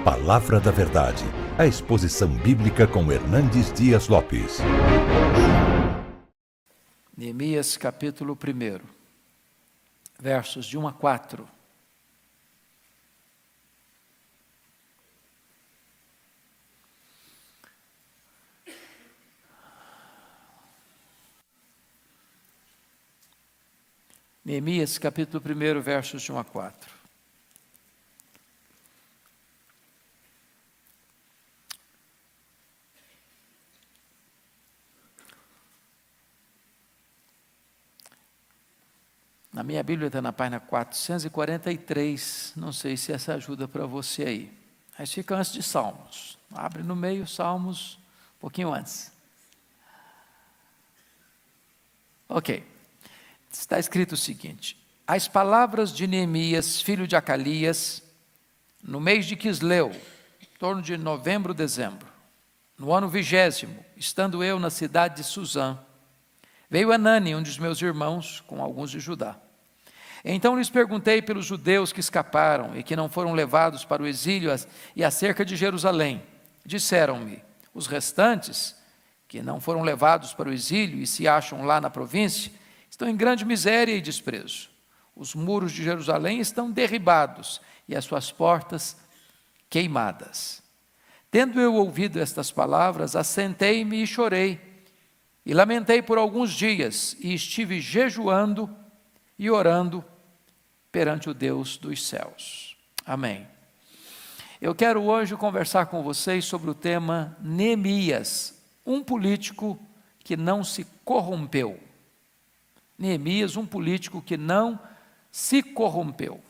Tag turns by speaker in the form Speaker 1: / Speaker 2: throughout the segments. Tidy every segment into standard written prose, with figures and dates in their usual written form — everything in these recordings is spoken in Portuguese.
Speaker 1: Palavra da Verdade, a exposição bíblica com Hernandes Dias Lopes.
Speaker 2: Neemias capítulo 1, versos de 1 a 4. Neemias capítulo 1, versos de 1 a 4. Na minha Bíblia está na página 443, não sei se essa ajuda para você aí. Mas fica antes de Salmos. Abre no meio, Salmos, um pouquinho antes. Ok. Está escrito o seguinte: as palavras de Neemias, filho de Acalias, no mês de Quisleu, em torno de novembro, dezembro, no ano 20º, estando eu na cidade de Suzã, veio Anani, um dos meus irmãos, com alguns de Judá. Então lhes perguntei pelos judeus que escaparam e que não foram levados para o exílio e acerca de Jerusalém. Disseram-me: os restantes, que não foram levados para o exílio e se acham lá na província, estão em grande miséria e desprezo. Os muros de Jerusalém estão derribados e as suas portas queimadas. Tendo eu ouvido estas palavras, assentei-me e chorei, e lamentei por alguns dias, e estive jejuando e orando perante o Deus dos céus. Amém. Eu quero hoje conversar com vocês sobre o tema Neemias, um político que não se corrompeu. Neemias, um político que não se corrompeu.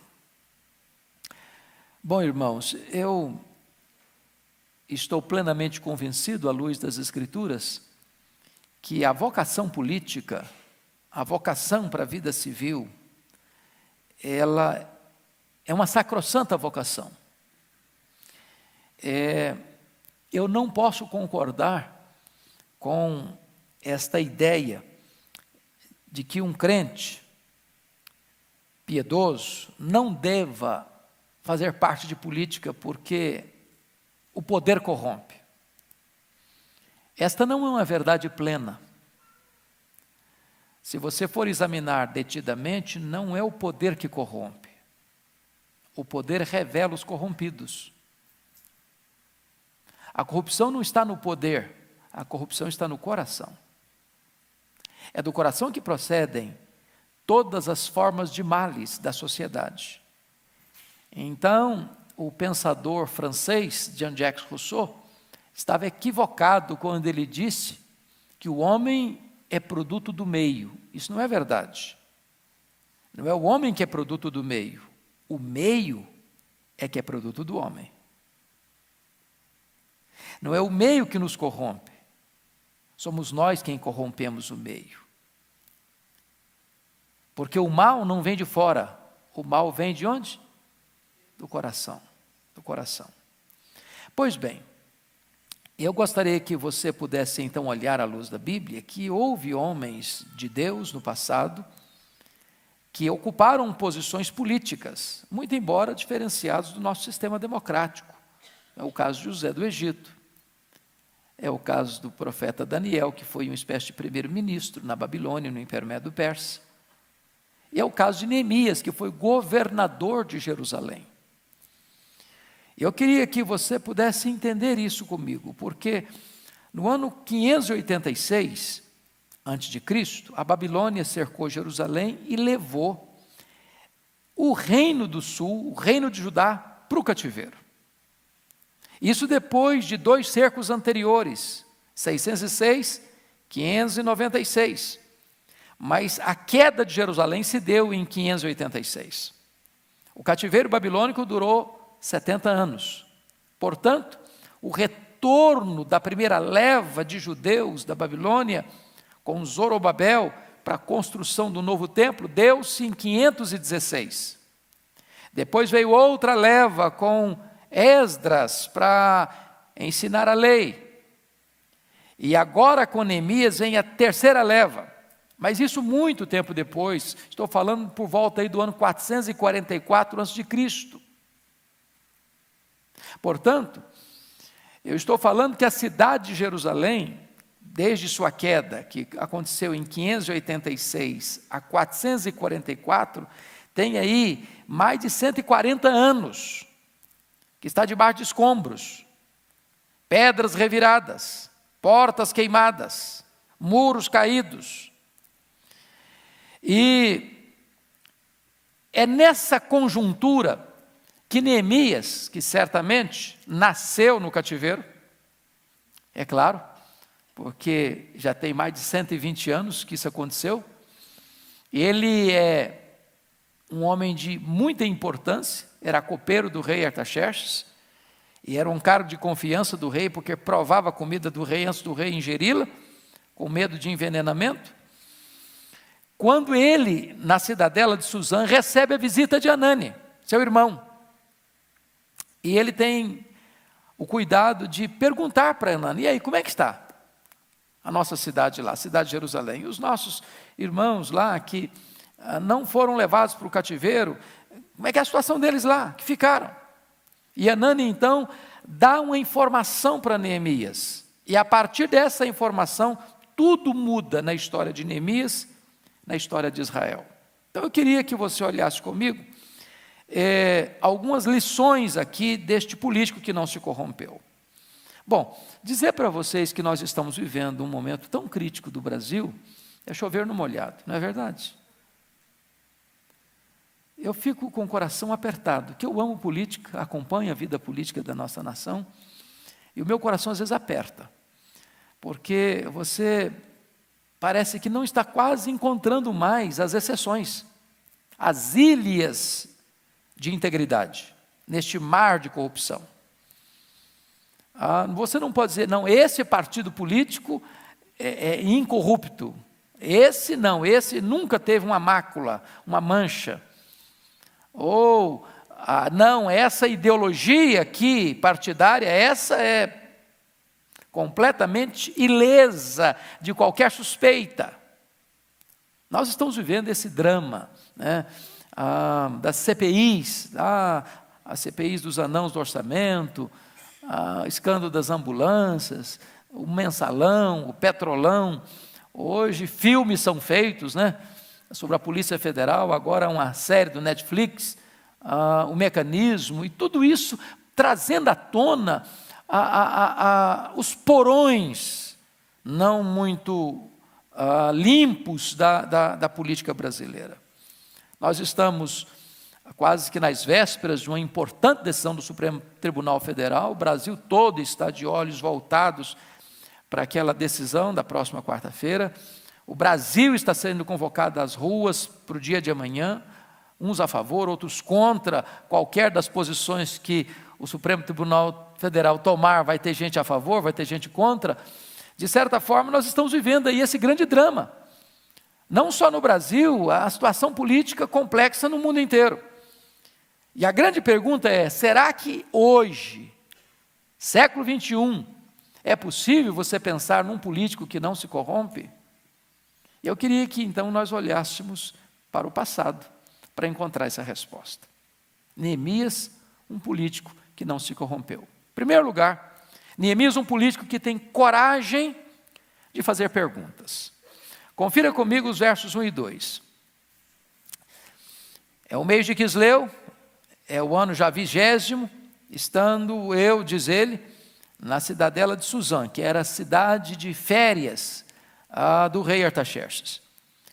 Speaker 2: Bom, irmãos, eu estou plenamente convencido, à luz das Escrituras, que a vocação política, a vocação para a vida civil, ela é uma sacrossanta vocação. Eu não posso concordar com esta ideia de que um crente piedoso não deva fazer parte de política porque o poder corrompe. Esta não é uma verdade plena. Se você for examinar detidamente, não é o poder que corrompe. O poder revela os corrompidos. A corrupção não está no poder, a corrupção está no coração. É do coração que procedem todas as formas de males da sociedade. Então, o pensador francês Jean-Jacques Rousseau estava equivocado quando ele disse que o homem é produto do meio. Isso não é verdade. Não é o homem que é produto do meio. O meio é que é produto do homem. Não é o meio que nos corrompe. Somos nós quem corrompemos o meio. Porque o mal não vem de fora. O mal vem de onde? Do coração. Do coração. Pois bem, eu gostaria que você pudesse então olhar à luz da Bíblia que houve homens de Deus no passado que ocuparam posições políticas, muito embora diferenciados do nosso sistema democrático. É o caso de José do Egito. É o caso do profeta Daniel, que foi uma espécie de primeiro-ministro na Babilônia, no Império Medo-Persa. E é o caso de Neemias, que foi governador de Jerusalém. Eu queria que você pudesse entender isso comigo, porque no ano 586 a.C., a Babilônia cercou Jerusalém e levou o reino do sul, o reino de Judá, para o cativeiro. Isso depois de 2 cercos anteriores, 606, 596. Mas a queda de Jerusalém se deu em 586. O cativeiro babilônico durou 70 anos. Portanto, o retorno da primeira leva de judeus da Babilônia, com Zorobabel, para a construção do novo templo, deu-se em 516. Depois veio outra leva com Esdras para ensinar a lei. E agora com Neemias vem a terceira leva. Mas isso muito tempo depois, estou falando por volta aí do ano 444 a.C. Portanto, eu estou falando que a cidade de Jerusalém, desde sua queda, que aconteceu em 586 a 444, tem aí mais de 140 anos, que está debaixo de escombros, pedras reviradas, portas queimadas, muros caídos. E é nessa conjuntura que Neemias, que certamente nasceu no cativeiro, é claro, porque já tem mais de 120 anos que isso aconteceu, ele é um homem de muita importância, era copeiro do rei Artaxerxes, e era um cargo de confiança do rei, porque provava a comida do rei antes do rei ingeri-la, com medo de envenenamento. Quando ele, na cidadela de Suzã, recebe a visita de Anani, seu irmão, e ele tem o cuidado de perguntar para Anani: e aí, como é que está a nossa cidade lá, a cidade de Jerusalém? E os nossos irmãos lá que não foram levados para o cativeiro, como é que é a situação deles lá, que ficaram? E Anani então dá uma informação para Neemias, e a partir dessa informação, tudo muda na história de Neemias, na história de Israel. Então eu queria que você olhasse comigo algumas lições aqui deste político que não se corrompeu. Bom, dizer para vocês que nós estamos vivendo um momento tão crítico do Brasil é chover no molhado, não é verdade? Eu fico com o coração apertado, que eu amo política, acompanho a vida política da nossa nação, e o meu coração às vezes aperta, porque você parece que não está quase encontrando mais as exceções, as ilhas de integridade, neste mar de corrupção. Você não pode dizer, não, esse partido político é incorrupto, esse não, esse nunca teve uma mácula, uma mancha, ou não, essa ideologia aqui partidária, essa é completamente ilesa de qualquer suspeita. Nós estamos vivendo esse drama, né, das CPIs, as CPIs dos anãos do orçamento, escândalo das ambulâncias, o mensalão, o petrolão. Hoje filmes são feitos, né, sobre a Polícia Federal, agora uma série do Netflix, o mecanismo, e tudo isso trazendo à tona os porões não muito limpos da política brasileira. Nós estamos quase que nas vésperas de uma importante decisão do Supremo Tribunal Federal. O Brasil todo está de olhos voltados para aquela decisão da próxima quarta-feira. O Brasil está sendo convocado às ruas para o dia de amanhã, uns a favor, outros contra qualquer das posições que o Supremo Tribunal Federal tomar. Vai ter gente a favor, vai ter gente contra. De certa forma, nós estamos vivendo aí esse grande drama. Não só no Brasil, a situação política complexa no mundo inteiro. E a grande pergunta é, será que hoje, século 21, é possível você pensar num político que não se corrompe? E eu queria que então nós olhássemos para o passado, para encontrar essa resposta. Neemias, um político que não se corrompeu. Em primeiro lugar, Neemias, um político que tem coragem de fazer perguntas. Confira comigo os versos 1 e 2. É o mês de Quisleu, é o ano já 20º, estando eu, diz ele, na cidadela de Suzã, que era a cidade de férias do rei Artaxerxes.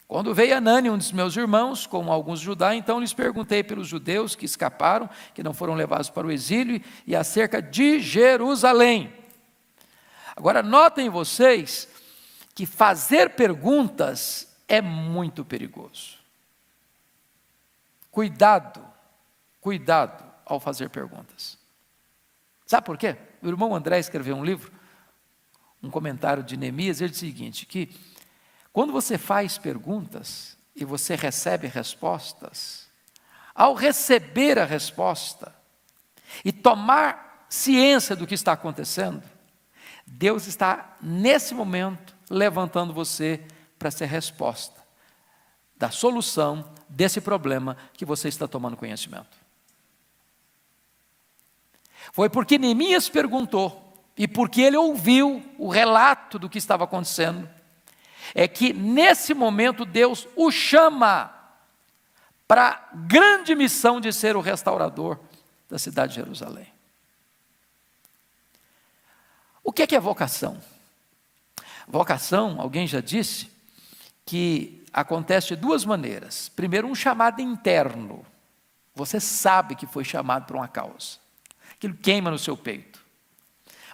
Speaker 2: Quando veio Anani, um dos meus irmãos, com alguns judeus, então lhes perguntei pelos judeus que escaparam, que não foram levados para o exílio, e acerca de Jerusalém. Agora, notem vocês que fazer perguntas é muito perigoso. Cuidado ao fazer perguntas. Sabe por quê? O irmão André escreveu um livro, um comentário de Neemias, ele diz o seguinte, que quando você faz perguntas e você recebe respostas, ao receber a resposta e tomar ciência do que está acontecendo, Deus está, nesse momento, levantando você para ser resposta da solução desse problema que você está tomando conhecimento. Foi porque Neemias perguntou, e porque ele ouviu o relato do que estava acontecendo, é que nesse momento Deus o chama para a grande missão de ser o restaurador da cidade de Jerusalém. O que é vocação? Vocação, alguém já disse, que acontece de duas maneiras. Primeiro, um chamado interno. Você sabe que foi chamado para uma causa. Aquilo queima no seu peito.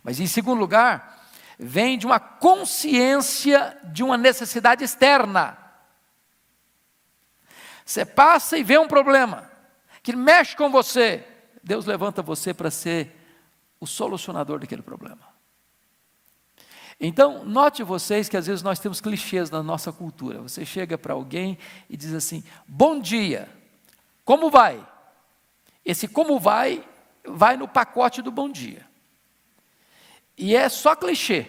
Speaker 2: Mas em segundo lugar, vem de uma consciência de uma necessidade externa. Você passa e vê um problema que mexe com você. Deus levanta você para ser o solucionador daquele problema. Então, note vocês que às vezes nós temos clichês na nossa cultura. Você chega para alguém e diz assim: bom dia, como vai? Esse como vai no pacote do bom dia. E é só clichê,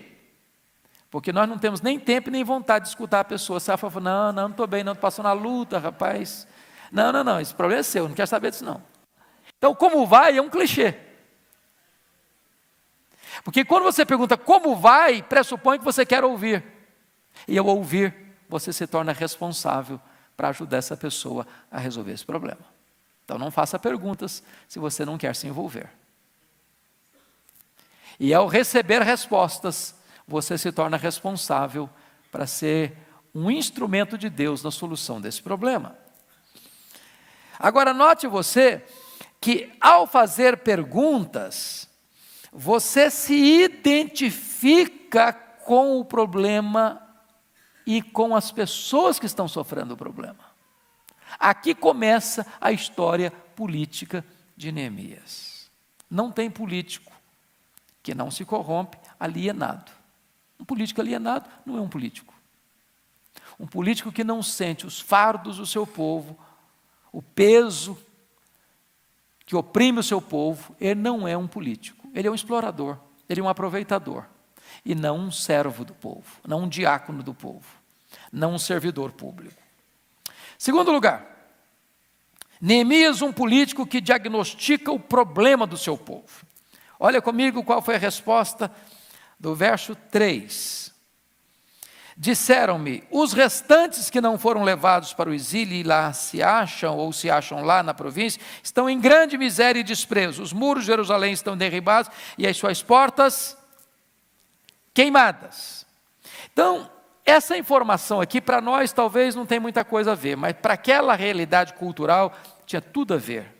Speaker 2: porque nós não temos nem tempo nem vontade de escutar a pessoa. Você fala: não estou bem, não estou passando a luta, rapaz. Não, esse problema é seu, não quero saber disso não. Então, como vai é um clichê. Porque quando você pergunta como vai, pressupõe que você quer ouvir. E ao ouvir, você se torna responsável para ajudar essa pessoa a resolver esse problema. Então não faça perguntas se você não quer se envolver. E ao receber respostas, você se torna responsável para ser um instrumento de Deus na solução desse problema. Agora note você que ao fazer perguntas, você se identifica com o problema e com as pessoas que estão sofrendo o problema. Aqui começa a história política de Neemias. Não tem político que não se corrompe alienado. Um político alienado não é um político. Um político que não sente os fardos do seu povo, o peso que oprime o seu povo, ele não é um político. Ele é um explorador, ele é um aproveitador. E não um servo do povo, não um diácono do povo, não um servidor público. Segundo lugar, Neemias, um político que diagnostica o problema do seu povo. Olha comigo qual foi a resposta do verso 3. Disseram-me, os restantes que não foram levados para o exílio e lá se acham, ou se acham lá na província, estão em grande miséria e desprezo. Os muros de Jerusalém estão derribados e as suas portas queimadas. Então, essa informação aqui para nós talvez não tem muita coisa a ver, mas para aquela realidade cultural tinha tudo a ver.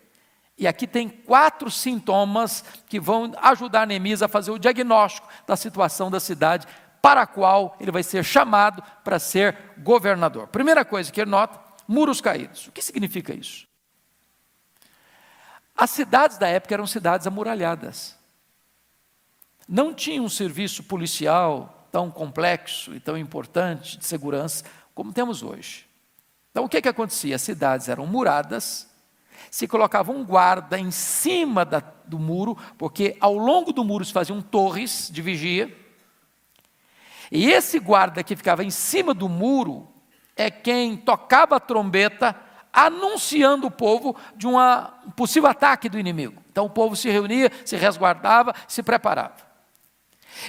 Speaker 2: E aqui tem 4 sintomas que vão ajudar Neemias a fazer o diagnóstico da situação da cidade para a qual ele vai ser chamado para ser governador. Primeira coisa que ele nota, muros caídos. O que significa isso? As cidades da época eram cidades amuralhadas. Não tinha um serviço policial tão complexo e tão importante de segurança como temos hoje. Então o que acontecia? As cidades eram muradas, se colocava um guarda em cima do muro, porque ao longo do muro se faziam torres de vigia, e esse guarda que ficava em cima do muro é quem tocava a trombeta, anunciando o povo de um possível ataque do inimigo. Então o povo se reunia, se resguardava, se preparava.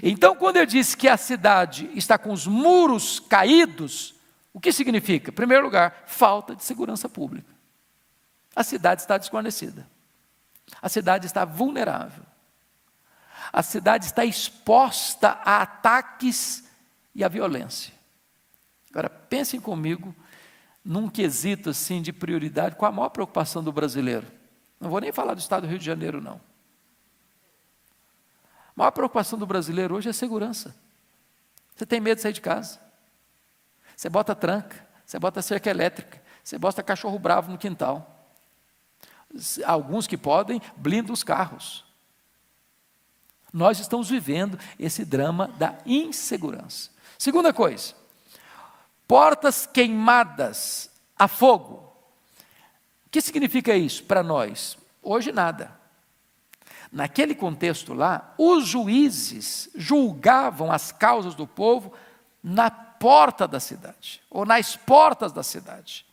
Speaker 2: Então quando eu disse que a cidade está com os muros caídos, o que significa? Em primeiro lugar, falta de segurança pública. A cidade está desguarnecida. A cidade está vulnerável. A cidade está exposta a ataques e a violência. Agora, pensem comigo num quesito assim de prioridade, qual a maior preocupação do brasileiro? Não vou nem falar do estado do Rio de Janeiro, não. A maior preocupação do brasileiro hoje é segurança. Você tem medo de sair de casa. Você bota tranca, você bota cerca elétrica, você bota cachorro bravo no quintal. Alguns que podem, blindam os carros. Nós estamos vivendo esse drama da insegurança. Segunda coisa, portas queimadas a fogo. O que significa isso para nós? Hoje nada. Naquele contexto lá, os juízes julgavam as causas do povo na porta da cidade, ou nas portas da cidade.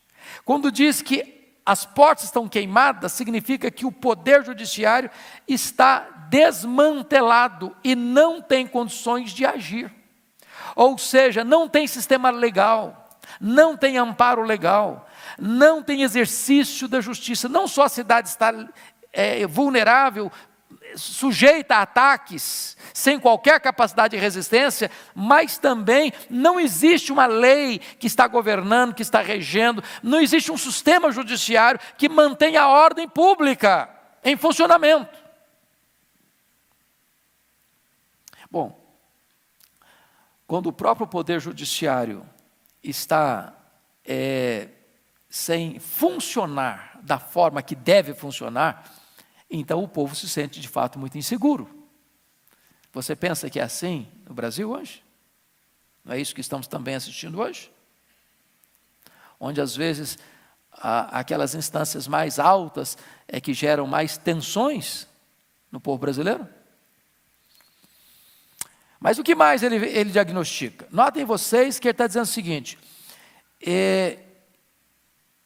Speaker 2: Quando diz que as portas estão queimadas, significa que o poder judiciário está desmantelado e não tem condições de agir. Ou seja, não tem sistema legal, não tem amparo legal, não tem exercício da justiça. Não só a cidade está vulnerável, sujeita a ataques, sem qualquer capacidade de resistência, mas também não existe uma lei que está governando, que está regendo, não existe um sistema judiciário que mantenha a ordem pública em funcionamento. Bom, quando o próprio poder judiciário está sem funcionar da forma que deve funcionar, então o povo se sente de fato muito inseguro. Você pensa que é assim no Brasil hoje? Não é isso que estamos também assistindo hoje? Onde às vezes aquelas instâncias mais altas é que geram mais tensões no povo brasileiro? Mas o que mais ele diagnostica? Notem vocês que ele está dizendo o seguinte: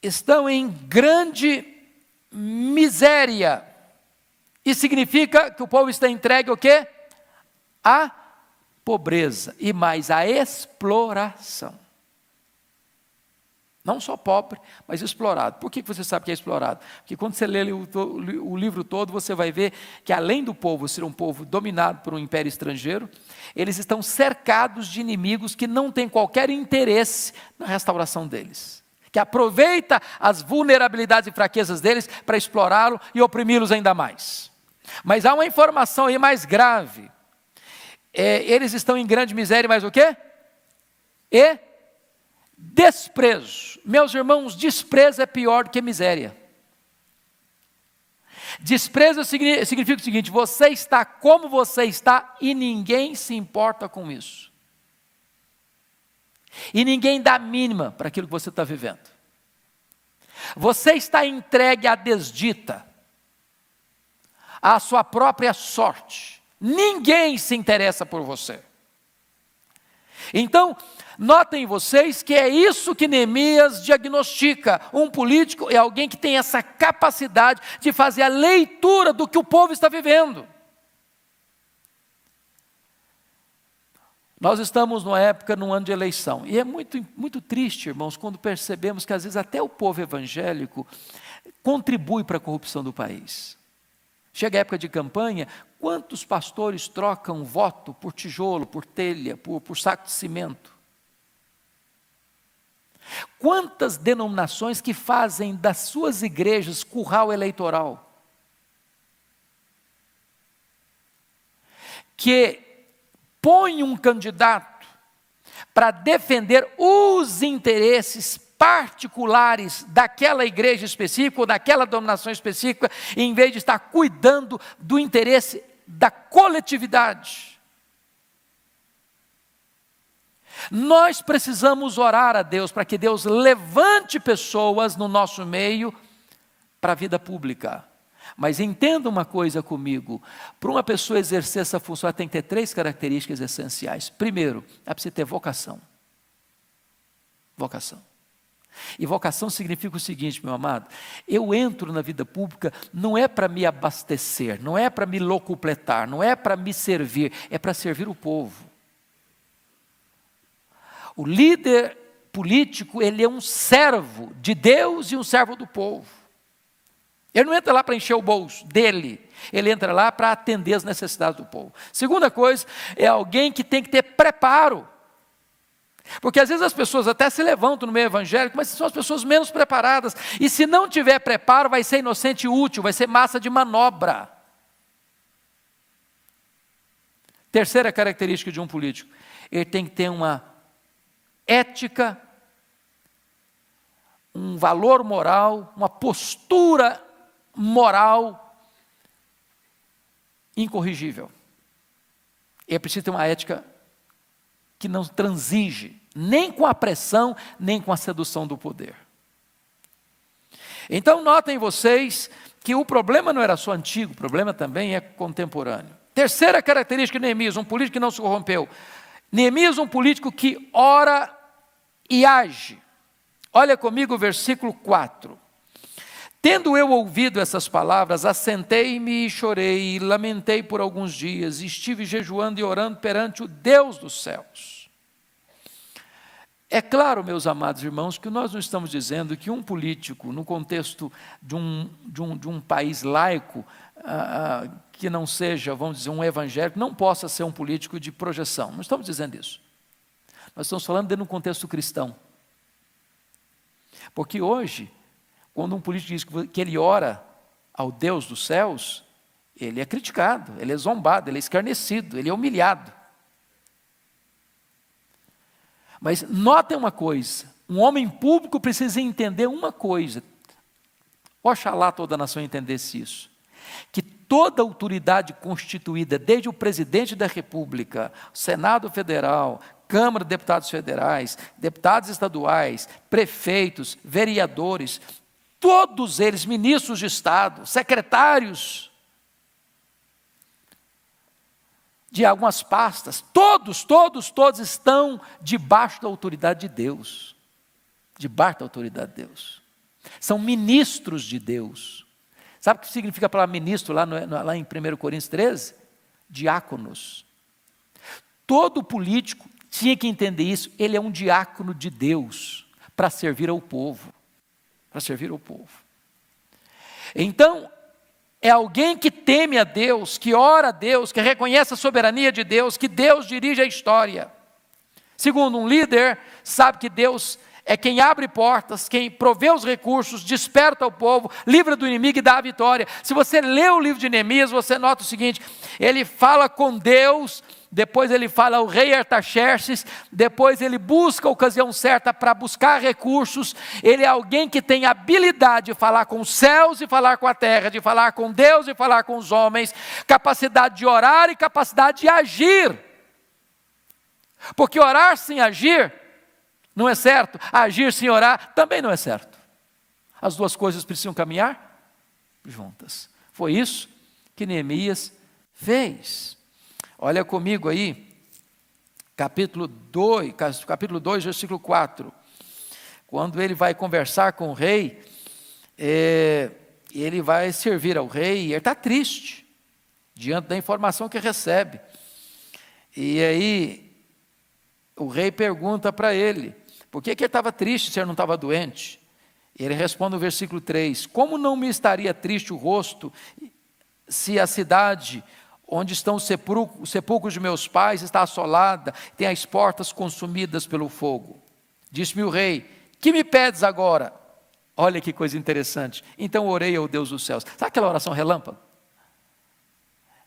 Speaker 2: estão em grande miséria. Isso significa que o povo está entregue o quê? A pobreza e mais a exploração. Não só pobre, mas explorado. Por que você sabe que é explorado? Porque quando você lê o livro todo, você vai ver que além do povo ser um povo dominado por um império estrangeiro, eles estão cercados de inimigos que não têm qualquer interesse na restauração deles, que aproveita as vulnerabilidades e fraquezas deles para explorá-lo e oprimi-los ainda mais. Mas há uma informação aí mais grave. Eles estão em grande miséria, mas o quê? Desprezo. Meus irmãos, desprezo é pior do que miséria. Desprezo significa o seguinte: você está como você está e ninguém se importa com isso. E ninguém dá a mínima para aquilo que você está vivendo. Você está entregue à desdita, à sua própria sorte. Ninguém se interessa por você. Então, notem vocês que é isso que Neemias diagnostica. Um político é alguém que tem essa capacidade de fazer a leitura do que o povo está vivendo. Nós estamos num ano de eleição, e é muito, muito triste, irmãos, quando percebemos que às vezes até o povo evangélico contribui para a corrupção do país. Chega a época de campanha, quantos pastores trocam voto por tijolo, por telha, por saco de cimento? Quantas denominações que fazem das suas igrejas curral eleitoral? Que põe um candidato para defender os interesses particulares daquela igreja específica ou daquela denominação específica, em vez de estar cuidando do interesse da coletividade. Nós precisamos orar a Deus para que Deus levante pessoas no nosso meio para a vida pública. Mas entenda uma coisa comigo: para uma pessoa exercer essa função, ela tem que ter 3 características essenciais. Primeiro, ela precisa ter vocação. Vocação. E vocação significa o seguinte, meu amado: eu entro na vida pública não é para me abastecer, não é para me locupletar, não é para me servir, é para servir o povo. O líder político, ele é um servo de Deus e um servo do povo. Ele não entra lá para encher o bolso dele, ele entra lá para atender as necessidades do povo. Segunda coisa, é alguém que tem que ter preparo. Porque às vezes as pessoas até se levantam no meio evangélico, mas são as pessoas menos preparadas. E se não tiver preparo, vai ser inocente e útil, vai ser massa de manobra. Terceira característica de um político: ele tem que ter uma ética, um valor moral, uma postura moral incorrigível. É preciso ter uma ética que não transige nem com a pressão, nem com a sedução do poder. Então notem vocês que o problema não era só antigo, o problema também é contemporâneo. Terceira característica de Neemias, um político que não se corrompeu. Neemias, um político que ora e age. Olha comigo o versículo 4. Tendo eu ouvido essas palavras, assentei-me e chorei, e lamentei por alguns dias, e estive jejuando e orando perante o Deus dos céus. É claro, meus amados irmãos, que nós não estamos dizendo que um político, no contexto de um país laico, que não seja, vamos dizer, um evangélico, não possa ser um político de projeção. Não estamos dizendo isso. Nós estamos falando dentro de um contexto cristão. Porque hoje, quando um político diz que ele ora ao Deus dos céus, ele é criticado, ele é zombado, ele é escarnecido, ele é humilhado. Mas notem uma coisa, um homem público precisa entender uma coisa. Oxalá toda a nação entendesse isso. Que toda autoridade constituída, desde o presidente da República, Senado Federal, Câmara de Deputados Federais, deputados estaduais, prefeitos, vereadores, todos eles, ministros de Estado, secretários de algumas pastas, todos estão debaixo da autoridade de Deus. Debaixo da autoridade de Deus. São ministros de Deus. Sabe o que significa a palavra ministro lá em 1 Coríntios 13? Diáconos. Todo político tinha que entender isso, ele é um diácono de Deus, para servir ao povo. Para servir ao povo. Então, é alguém que teme a Deus, que ora a Deus, que reconhece a soberania de Deus, que Deus dirige a história. Segundo, um líder sabe que Deus é quem abre portas, quem provê os recursos, desperta o povo, livra do inimigo e dá a vitória. Se você lê o livro de Neemias, você nota o seguinte, ele fala com Deus, depois ele fala ao rei Artaxerxes, depois ele busca a ocasião certa para buscar recursos. Ele é alguém que tem habilidade de falar com os céus e falar com a terra, de falar com Deus e falar com os homens, capacidade de orar e capacidade de agir. Porque orar sem agir não é certo, agir sem orar também não é certo. As duas coisas precisam caminhar juntas. Foi isso que Neemias fez. Olha comigo aí, capítulo 2, versículo 4. Quando ele vai conversar com o rei, ele vai servir ao rei, e ele está triste, diante da informação que recebe. E aí, o rei pergunta para ele, por que ele estava triste se ele não estava doente? E ele responde no versículo 3, como não me estaria triste o rosto, se a cidade onde estão os sepulcros de meus pais está assolada, tem as portas consumidas pelo fogo? Disse-me o rei, que me pedes agora? Olha que coisa interessante. Então orei ao Deus dos céus. Sabe aquela oração relâmpago?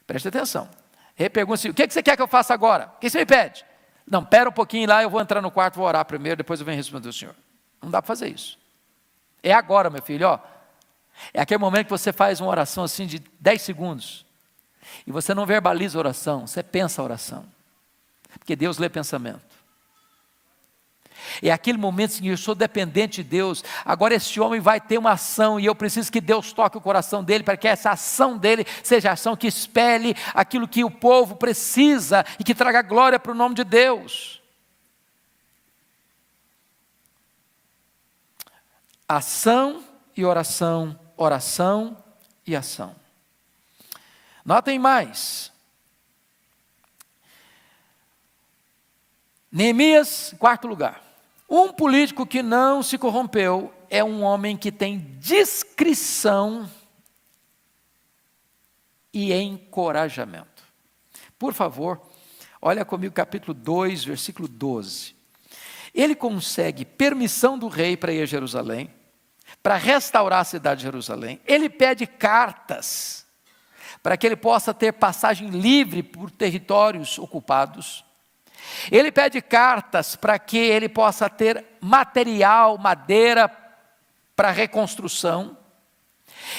Speaker 2: Preste atenção. O rei pergunta assim, o que você quer que eu faça agora? O que você me pede? Não, pera um pouquinho lá, eu vou entrar no quarto, vou orar primeiro, depois eu venho responder ao Senhor. Não dá para fazer isso. É agora, meu filho, ó. É aquele momento que você faz uma oração assim de 10 segundos. E você não verbaliza a oração, você pensa a oração. Porque Deus lê pensamento. É aquele momento assim, eu sou dependente de Deus, agora esse homem vai ter uma ação, e eu preciso que Deus toque o coração dele, para que essa ação dele seja a ação que espelhe aquilo que o povo precisa, e que traga glória para o nome de Deus. Ação e oração, oração e ação. Notem mais. Neemias, quarto lugar. Um político que não se corrompeu é um homem que tem discrição e encorajamento. Por favor, olha comigo capítulo 2, versículo 12. Ele consegue permissão do rei para ir a Jerusalém, para restaurar a cidade de Jerusalém. Ele pede cartas para que ele possa ter passagem livre por territórios ocupados. Ele pede cartas para que ele possa ter material, madeira para reconstrução.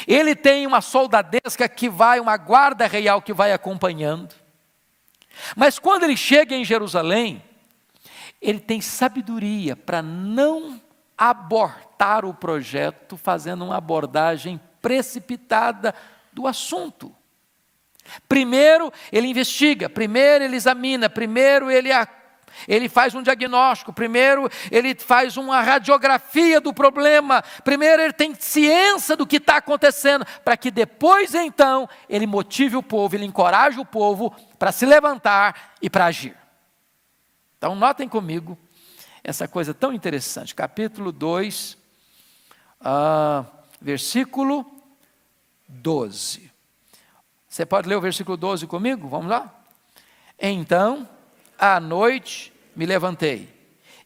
Speaker 2: Ele tem uma soldadesca que vai, uma guarda real que vai acompanhando. Mas quando ele chega em Jerusalém, ele tem sabedoria para não abortar o projeto, fazendo uma abordagem precipitada do assunto. Primeiro ele investiga, primeiro ele examina, primeiro ele Ele faz um diagnóstico. Primeiro, ele faz uma radiografia do problema. Primeiro, ele tem ciência do que está acontecendo, para que depois, então, ele motive o povo, ele encoraje o povo para se levantar e para agir. Então, notem comigo essa coisa tão interessante. Capítulo 2, versículo 12. Você pode ler o versículo 12 comigo? Vamos lá? Então, à noite me levantei,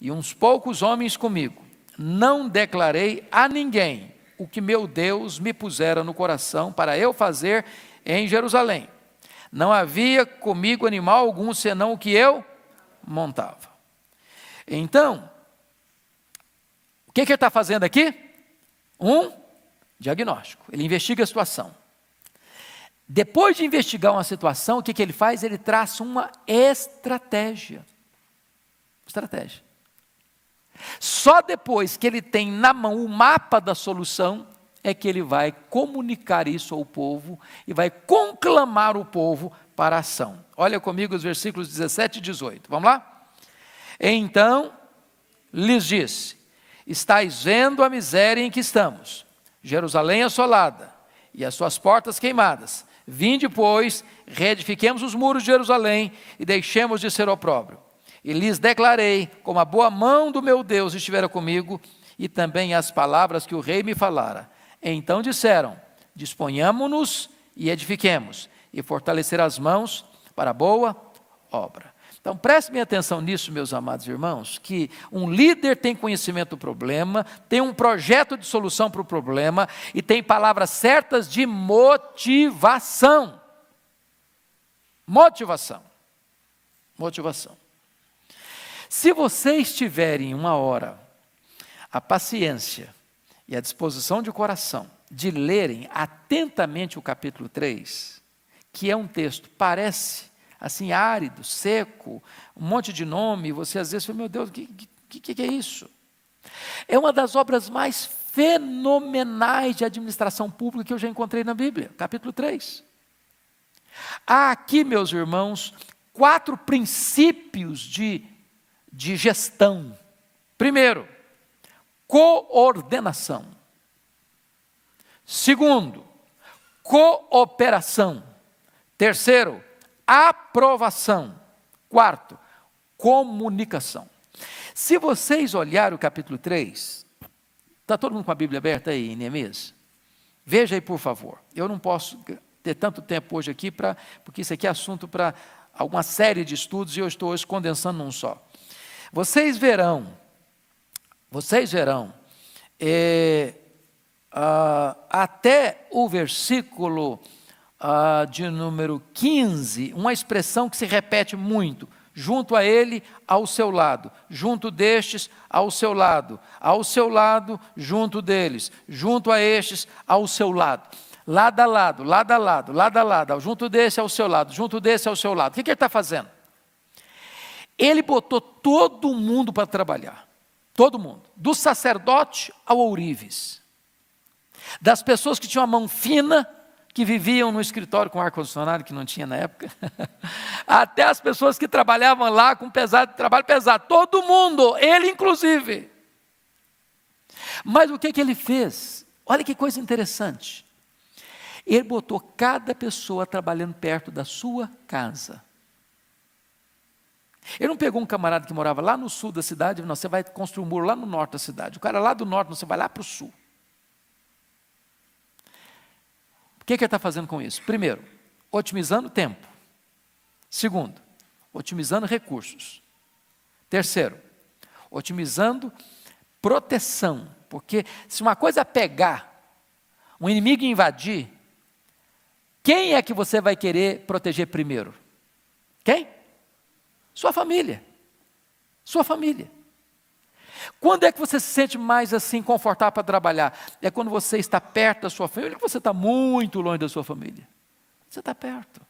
Speaker 2: e uns poucos homens comigo. Não declarei a ninguém o que meu Deus me pusera no coração para eu fazer em Jerusalém. Não havia comigo animal algum, senão o que eu montava. Então, o que ele está fazendo aqui? Um diagnóstico. Ele investiga a situação. Depois de investigar uma situação, o que ele faz? Ele traça uma estratégia. Estratégia. Só depois que ele tem na mão o mapa da solução, é que ele vai comunicar isso ao povo e vai conclamar o povo para a ação. Olha comigo os versículos 17 e 18. Vamos lá? Então lhes disse: estáis vendo a miséria em que estamos, Jerusalém assolada e as suas portas queimadas. Vinde, pois, reedifiquemos os muros de Jerusalém e deixemos de ser opróbrio. E lhes declarei, como a boa mão do meu Deus estivera comigo, e também as palavras que o rei me falara. Então disseram: disponhamo-nos e edifiquemos, e fortalecer as mãos para a boa obra. Então, prestem atenção nisso, meus amados irmãos, que um líder tem conhecimento do problema, tem um projeto de solução para o problema e tem palavras certas de motivação. Motivação. Motivação. Se vocês tiverem uma hora a paciência e a disposição de coração de lerem atentamente o capítulo 3, que é um texto, parece assim, árido, seco, um monte de nome, você às vezes fala: meu Deus, o que é isso? É uma das obras mais fenomenais de administração pública que eu já encontrei na Bíblia, capítulo 3. Há aqui, meus irmãos, 4 princípios de gestão. Primeiro, coordenação. Segundo, cooperação. Terceiro, aprovação. Quarto, comunicação. Se vocês olharem o capítulo 3, está todo mundo com a Bíblia aberta aí, Neemias? Veja aí, por favor. Eu não posso ter tanto tempo hoje aqui, porque isso aqui é assunto para alguma série de estudos e eu estou hoje condensando num só. Vocês verão, até o versículo de número 15, uma expressão que se repete muito: junto a ele, ao seu lado, junto destes, ao seu lado, junto deles, junto a estes, ao seu lado, lado a lado, lado a lado, lado a lado, junto desse ao seu lado, junto desse ao seu lado. O que ele está fazendo? Ele botou todo mundo para trabalhar, todo mundo, do sacerdote ao ourives, das pessoas que tinham a mão fina, que viviam no escritório com ar-condicionado, que não tinha na época, até as pessoas que trabalhavam lá com trabalho pesado, todo mundo, ele inclusive. Mas o que ele fez? Olha que coisa interessante. Ele botou cada pessoa trabalhando perto da sua casa. Ele não pegou um camarada que morava lá no sul da cidade, não, você vai construir um muro lá no norte da cidade. O cara lá do norte, você vai lá para o sul. O que ele está fazendo com isso? Primeiro, otimizando tempo. Segundo, otimizando recursos. Terceiro, otimizando proteção. Porque se uma coisa pegar, um inimigo invadir, quem é que você vai querer proteger primeiro? Quem? Sua família. Sua família. Quando é que você se sente mais assim confortável para trabalhar? É quando você está perto da sua família, ou você está muito longe da sua família? Você está perto.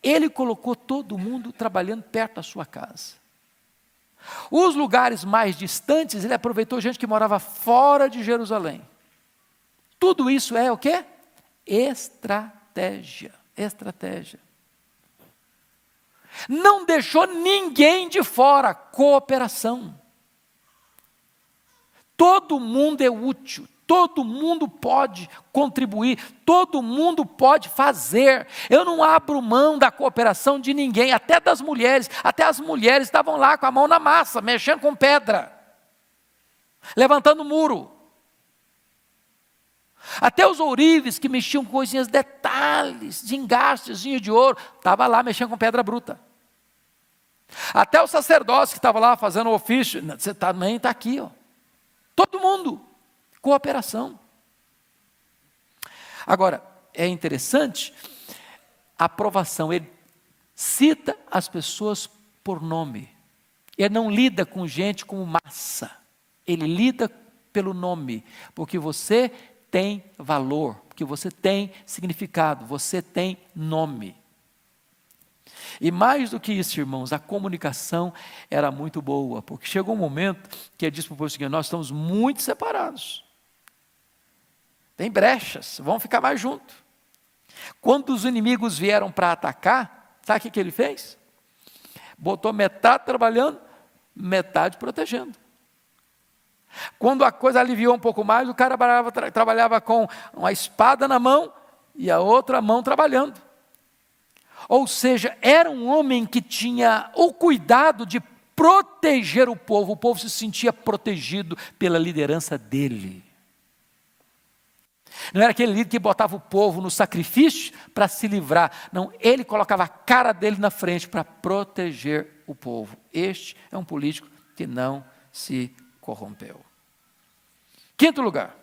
Speaker 2: Ele colocou todo mundo trabalhando perto da sua casa. Os lugares mais distantes, ele aproveitou gente que morava fora de Jerusalém. Tudo isso é o quê? Estratégia. Estratégia. Não deixou ninguém de fora. Cooperação. Todo mundo é útil. Todo mundo pode contribuir, todo mundo pode fazer. Eu não abro mão da cooperação de ninguém, até das mulheres. Até as mulheres estavam lá com a mão na massa, mexendo com pedra, levantando muro. Até os ourives que mexiam com coisinhas, detalhes, de engastezinho de ouro, estava lá mexendo com pedra bruta. Até o sacerdócio que estava lá fazendo o ofício, você também está aqui, ó. Todo mundo. Cooperação. Agora, é interessante, a aprovação, ele cita as pessoas por nome. Ele não lida com gente como massa. Ele lida pelo nome, porque você tem valor, porque você tem significado, você tem nome. E mais do que isso, irmãos, a comunicação era muito boa, porque chegou um momento que ele disse para o povo seguinte: nós estamos muito separados. Tem brechas, vamos ficar mais juntos. Quando os inimigos vieram para atacar, sabe o que ele fez? Botou metade trabalhando, metade protegendo. Quando a coisa aliviou um pouco mais, o cara trabalhava com uma espada na mão e a outra mão trabalhando. Ou seja, era um homem que tinha o cuidado de proteger o povo se sentia protegido pela liderança dele. Não era aquele líder que botava o povo no sacrifício para se livrar. Não, ele colocava a cara dele na frente para proteger o povo. Este é um político que não se corrompeu. Quinto lugar.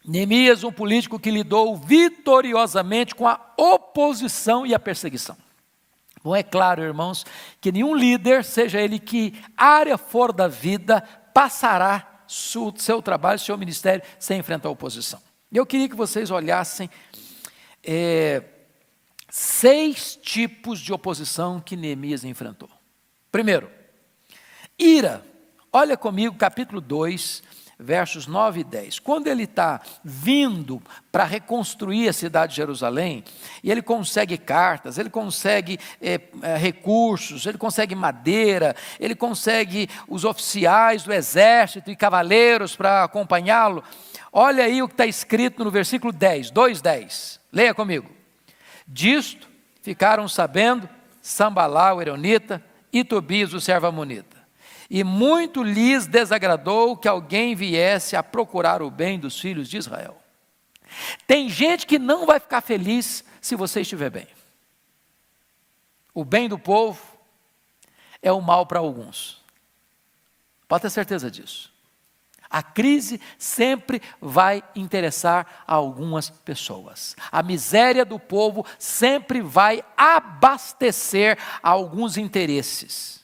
Speaker 2: Neemias, um político que lidou vitoriosamente com a oposição e a perseguição. Bom, é claro, irmãos, que nenhum líder, seja ele que área for da vida, passará seu trabalho, seu ministério, sem enfrentar a oposição. Eu queria que vocês olhassem 6 tipos de oposição que Neemias enfrentou. Primeiro, ira. Olha comigo, capítulo 2, versos 9 e 10. Quando ele está vindo para reconstruir a cidade de Jerusalém, e ele consegue cartas, ele consegue recursos, ele consegue madeira, ele consegue os oficiais do exército e cavaleiros para acompanhá-lo. Olha aí o que está escrito no versículo 10, 2:10. Leia comigo. Disto ficaram sabendo Sambalá, o Eronita, e Tobias, o servo amonita. E muito lhes desagradou que alguém viesse a procurar o bem dos filhos de Israel. Tem gente que não vai ficar feliz se você estiver bem. O bem do povo é o mal para alguns. Pode ter certeza disso. A crise sempre vai interessar a algumas pessoas. A miséria do povo sempre vai abastecer alguns interesses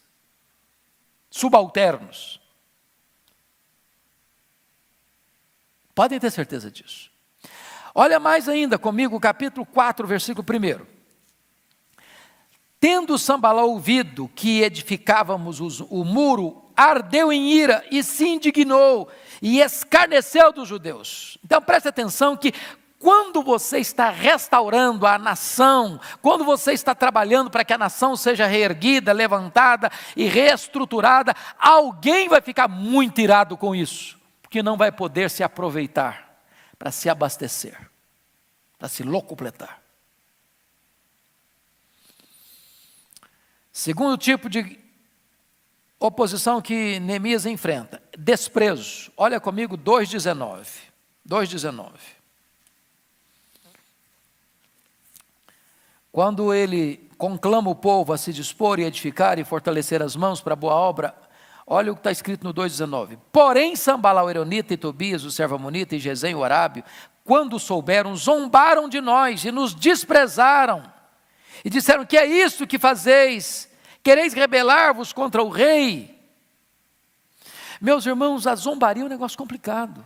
Speaker 2: subalternos. Podem ter certeza disso. Olha mais ainda comigo, capítulo 4, versículo 1. Tendo Sambalá ouvido que edificávamos o muro, ardeu em ira e se indignou e escarneceu dos judeus. Então preste atenção que quando você está restaurando a nação, quando você está trabalhando para que a nação seja reerguida, levantada e reestruturada, alguém vai ficar muito irado com isso, porque não vai poder se aproveitar para se abastecer, para se locupletar. Segundo tipo de oposição que Neemias enfrenta, desprezo. Olha comigo 2:19. 2:19. Quando ele conclama o povo a se dispor e edificar e fortalecer as mãos para a boa obra, olha o que está escrito no 2:19. Porém, Sambalá o Eronita e Tobias, o servo amonita, e Gesem o arábio, quando souberam, zombaram de nós e nos desprezaram. E disseram: que é isso que fazeis? Quereis rebelar-vos contra o rei? Meus irmãos, a zombaria é um negócio complicado.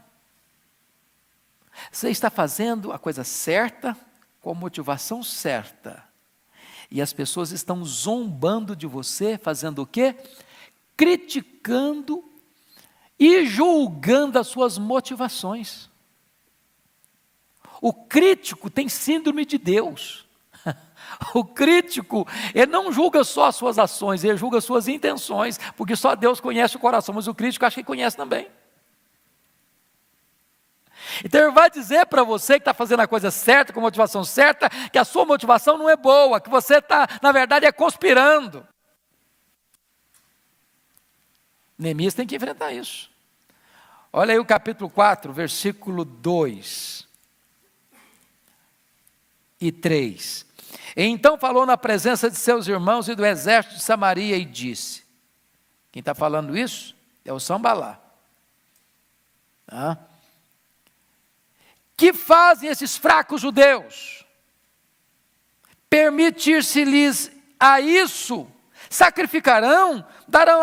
Speaker 2: Você está fazendo a coisa certa, com a motivação certa, e as pessoas estão zombando de você, fazendo o quê? Criticando e julgando as suas motivações. O crítico tem síndrome de Deus. O crítico, ele não julga só as suas ações, ele julga as suas intenções, porque só Deus conhece o coração, mas o crítico acha que conhece também. Então ele vai dizer para você que está fazendo a coisa certa, com a motivação certa, que a sua motivação não é boa, que você está, na verdade, conspirando. Neemias tem que enfrentar isso. Olha aí o capítulo 4, versículo 2 e 3. Então falou na presença de seus irmãos e do exército de Samaria e disse, quem está falando isso é o Sambalá. Que fazem esses fracos judeus? Permitir-se-lhes a isso? Sacrificarão? Darão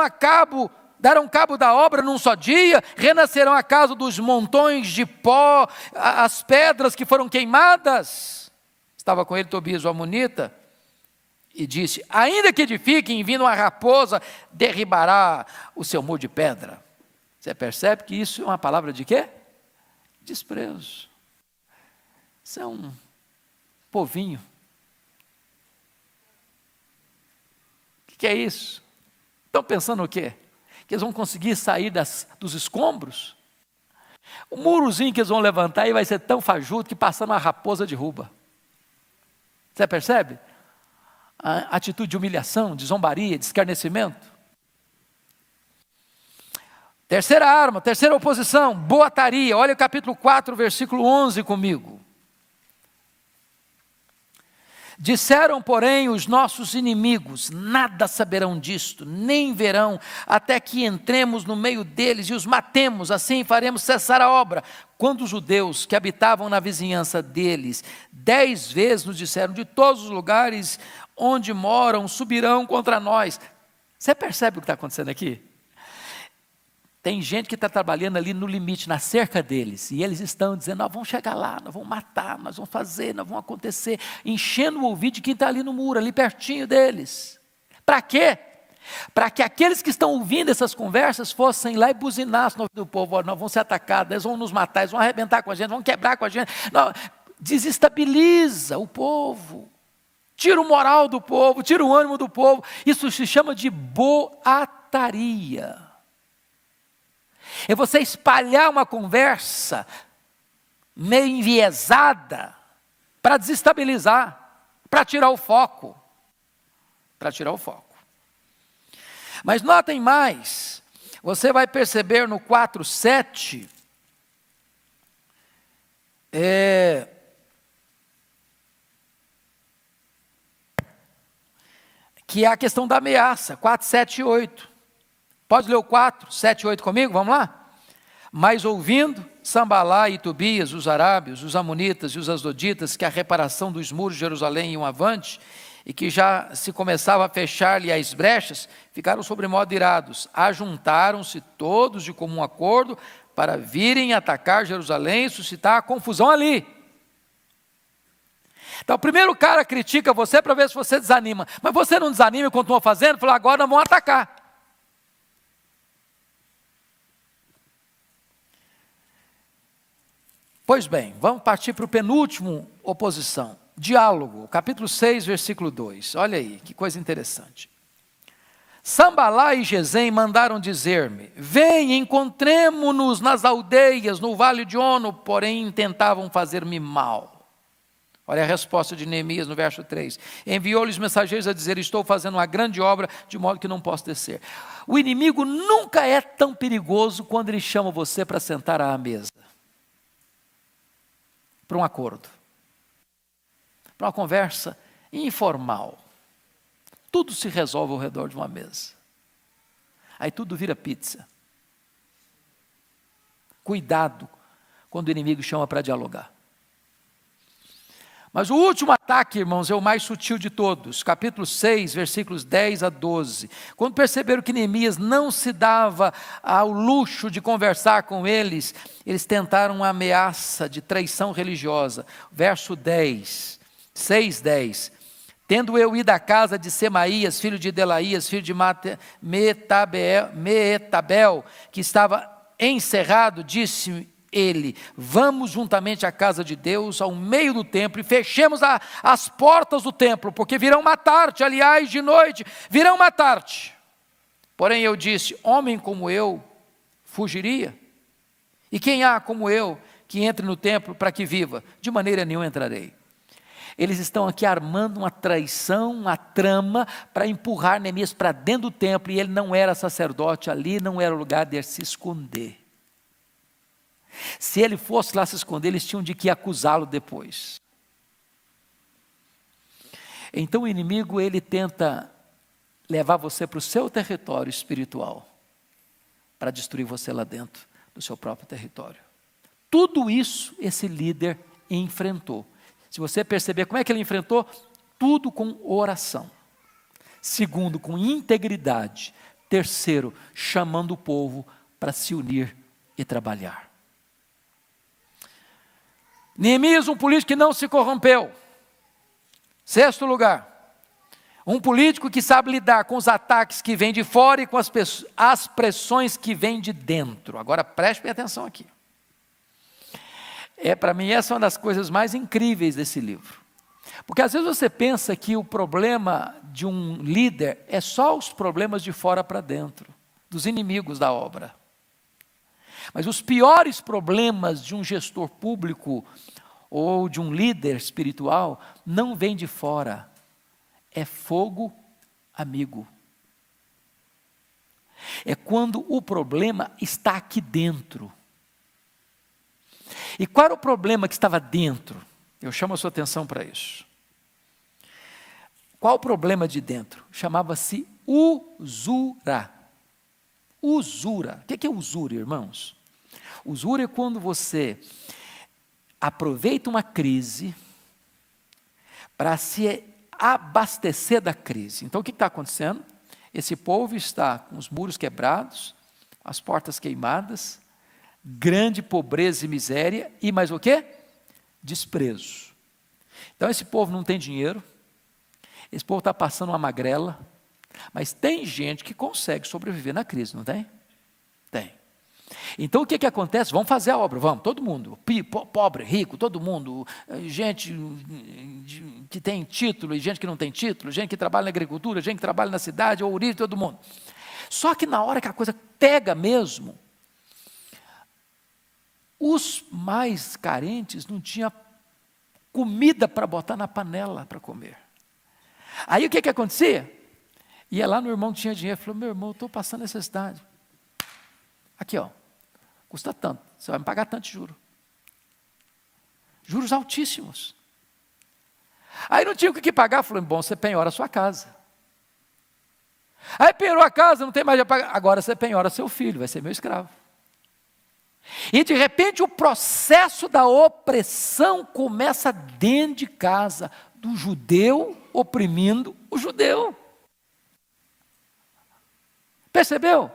Speaker 2: cabo da obra num só dia? Renascerão a casa dos montões de pó, as pedras que foram queimadas? Estava com ele Tobias o amonita, e disse, ainda que edifiquem, vindo uma raposa, derribará o seu muro de pedra. Você percebe que isso é uma palavra de quê? Desprezo. Isso é um povinho. O que é isso? Estão pensando o quê? Que eles vão conseguir sair dos escombros? O murozinho que eles vão levantar aí vai ser tão fajuto que passando uma raposa derruba. Você percebe? A atitude de humilhação, de zombaria, de escarnecimento. Terceira arma, terceira oposição, boataria. Olha o capítulo 4, versículo 11 comigo. Disseram, porém, os nossos inimigos, nada saberão disto, nem verão, até que entremos no meio deles e os matemos, assim faremos cessar a obra. Quando os judeus que habitavam na vizinhança deles, 10 vezes nos disseram, de todos os lugares onde moram, subirão contra nós. Você percebe o que está acontecendo aqui? Tem gente que está trabalhando ali no limite, na cerca deles, e eles estão dizendo, nós vamos chegar lá, nós vamos matar, nós vamos fazer, nós vamos acontecer, enchendo o ouvido de quem está ali no muro, ali pertinho deles. Para quê? Para que aqueles que estão ouvindo essas conversas fossem lá e buzinassem no ouvido do povo, nós vamos ser atacados, eles vão nos matar, eles vão arrebentar com a gente, vão quebrar com a gente. Não, desestabiliza o povo, tira o moral do povo, tira o ânimo do povo. Isso se chama de boataria. É você espalhar uma conversa meio enviesada para desestabilizar, para tirar o foco. Mas notem mais, você vai perceber no 4:7, que é a questão da ameaça, 4, 7 e 8. Pode ler o 4, 7 e 8 comigo? Vamos lá? Mas ouvindo Sambalá e Tobias, os arábios, os amonitas e os asdoditas, que a reparação dos muros de Jerusalém iam avante, e que já se começava a fechar-lhe as brechas, ficaram sobremodo irados. Ajuntaram-se todos de comum acordo para virem atacar Jerusalém e suscitar a confusão ali. Então, o primeiro cara critica você para ver se você desanima. Mas você não desanima e continua fazendo, fala, agora nós vamos atacar. Pois bem, vamos partir para o penúltimo oposição. Diálogo, capítulo 6, versículo 2. Olha aí, que coisa interessante. Sambalá e Gesem mandaram dizer-me, vem, encontremo-nos nas aldeias, no vale de Ono, porém tentavam fazer-me mal. Olha a resposta de Neemias no verso 3. Enviou-lhes mensageiros a dizer, estou fazendo uma grande obra, de modo que não posso descer. O inimigo nunca é tão perigoso quando ele chama você para sentar à mesa. Para um acordo. Para uma conversa informal. Tudo se resolve ao redor de uma mesa. Aí tudo vira pizza. Cuidado quando o inimigo chama para dialogar. Mas o último ataque, irmãos, é o mais sutil de todos. Capítulo 6, versículos 10 a 12. Quando perceberam que Neemias não se dava ao luxo de conversar com eles, eles tentaram uma ameaça de traição religiosa. Verso 10, 6, 10. Tendo eu ido à casa de Semaías, filho de Delaías, filho de Meetabel, que estava encerrado, disse ele: vamos juntamente à casa de Deus, ao meio do templo, e fechemos as portas do templo, porque virão matar-te, aliás, de noite, virão matar-te. Porém eu disse: homem como eu fugiria? E quem há como eu que entre no templo para que viva? De maneira nenhuma entrarei. Eles estão aqui armando uma traição, uma trama, para empurrar Neemias para dentro do templo, e ele não era sacerdote, ali não era o lugar de se esconder. Se ele fosse lá se esconder, eles tinham de que acusá-lo depois. Então o inimigo, ele tenta levar você para o seu território espiritual, para destruir você lá dentro do seu próprio território. Tudo isso esse líder enfrentou. Se você perceber como é que ele enfrentou, tudo com oração. Segundo, com integridade. Terceiro, chamando o povo para se unir e trabalhar. Neemias, um político que não se corrompeu. Sexto lugar, um político que sabe lidar com os ataques que vêm de fora e com as pressões que vêm de dentro. Agora preste atenção aqui. Para mim, essa é uma das coisas mais incríveis desse livro. Porque às vezes você pensa que o problema de um líder é só os problemas de fora para dentro, dos inimigos da obra. Mas os piores problemas de um gestor público ou de um líder espiritual não vêm de fora, é fogo amigo. É quando o problema está aqui dentro. E qual era o problema que estava dentro? Eu chamo a sua atenção para isso. Qual o problema de dentro? Chamava-se usura. Usura. O que é usura, irmãos? Usura é quando você aproveita uma crise para se abastecer da crise. Então o que está acontecendo? Esse povo está com os muros quebrados, as portas queimadas, grande pobreza e miséria, e mais o quê? Desprezo. Então esse povo não tem dinheiro, esse povo está passando uma magrela, mas tem gente que consegue sobreviver na crise, não tem? Tem. Então o que acontece? Vamos fazer a obra, vamos, todo mundo, pobre, rico, todo mundo, gente que tem título e gente que não tem título, gente que trabalha na agricultura, gente que trabalha na cidade, ouriço, todo mundo. Só que na hora que a coisa pega mesmo, os mais carentes não tinham comida para botar na panela para comer. Aí o que acontecia? Ia lá no irmão que tinha dinheiro, falou: meu irmão, eu estou passando necessidade. Aqui, ó, custa tanto, você vai me pagar tanto de juro. Juros altíssimos. Aí não tinha o que pagar, falou: bom, você penhora a sua casa. Aí penhorou a casa, não tem mais a pagar, agora você penhora seu filho, vai ser meu escravo. E de repente o processo da opressão começa dentro de casa, do judeu oprimindo o judeu. Percebeu?